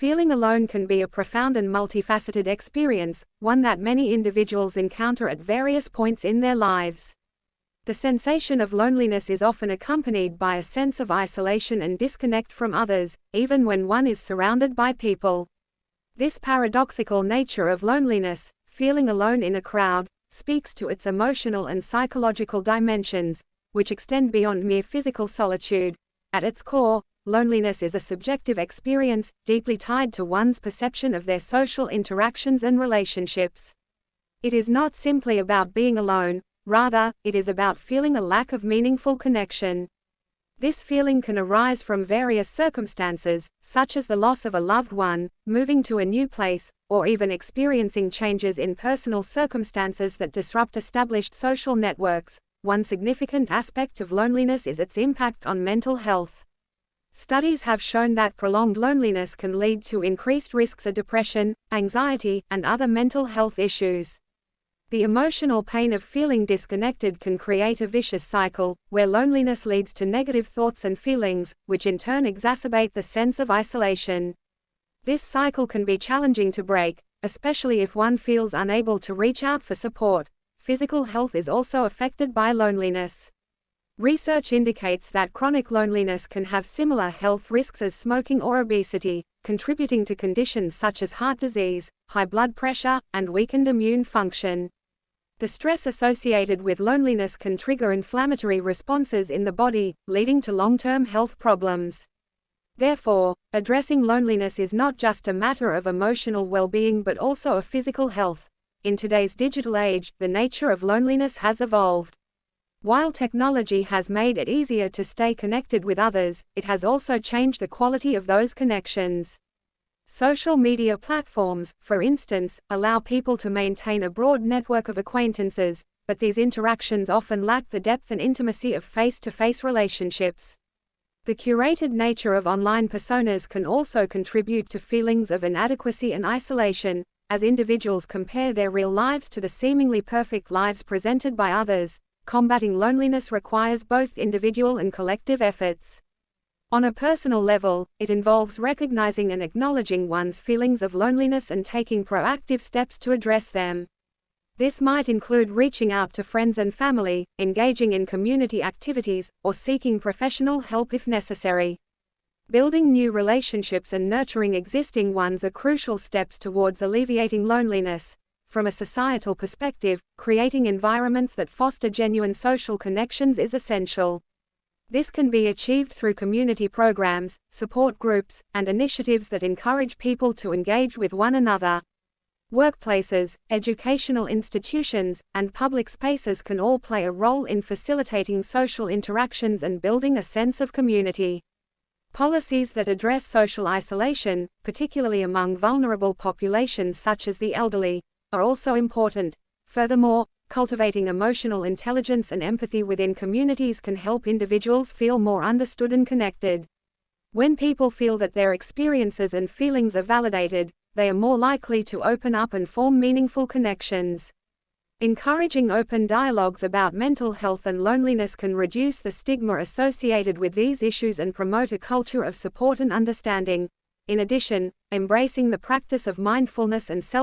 Feeling alone can be a profound and multifaceted experience, one that many individuals encounter at various points in their lives. The sensation of loneliness is often accompanied by a sense of isolation and disconnect from others, even when one is surrounded by people. This paradoxical nature of loneliness, feeling alone in a crowd, speaks to its emotional and psychological dimensions, which extend beyond mere physical solitude. At its core, loneliness is a subjective experience, deeply tied to one's perception of their social interactions and relationships. It is not simply about being alone, rather, it is about feeling a lack of meaningful connection. This feeling can arise from various circumstances, such as the loss of a loved one, moving to a new place, or even experiencing changes in personal circumstances that disrupt established social networks. One significant aspect of loneliness is its impact on mental health. Studies have shown that prolonged loneliness can lead to increased risks of depression, anxiety, and other mental health issues. The emotional pain of feeling disconnected can create a vicious cycle, where loneliness leads to negative thoughts and feelings, which in turn exacerbate the sense of isolation. This cycle can be challenging to break, especially if one feels unable to reach out for support. Physical health is also affected by loneliness. Research indicates that chronic loneliness can have similar health risks as smoking or obesity, contributing to conditions such as heart disease, high blood pressure, and weakened immune function. The stress associated with loneliness can trigger inflammatory responses in the body, leading to long-term health problems. Therefore, addressing loneliness is not just a matter of emotional well-being but also of physical health. In today's digital age, the nature of loneliness has evolved. While technology has made it easier to stay connected with others, it has also changed the quality of those connections. Social media platforms, for instance, allow people to maintain a broad network of acquaintances, but these interactions often lack the depth and intimacy of face-to-face relationships. The curated nature of online personas can also contribute to feelings of inadequacy and isolation, as individuals compare their real lives to the seemingly perfect lives presented by others. Combating loneliness requires both individual and collective efforts. On a personal level, it involves recognizing and acknowledging one's feelings of loneliness and taking proactive steps to address them. This might include reaching out to friends and family, engaging in community activities, or seeking professional help if necessary. Building new relationships and nurturing existing ones are crucial steps towards alleviating loneliness. From a societal perspective, creating environments that foster genuine social connections is essential. This can be achieved through community programs, support groups, and initiatives that encourage people to engage with one another. Workplaces, educational institutions, and public spaces can all play a role in facilitating social interactions and building a sense of community. Policies that address social isolation, particularly among vulnerable populations such as the elderly, are also important. Furthermore, cultivating emotional intelligence and empathy within communities can help individuals feel more understood and connected. When people feel that their experiences and feelings are validated, they are more likely to open up and form meaningful connections. Encouraging open dialogues about mental health and loneliness can reduce the stigma associated with these issues and promote a culture of support and understanding. In addition, embracing the practice of mindfulness and self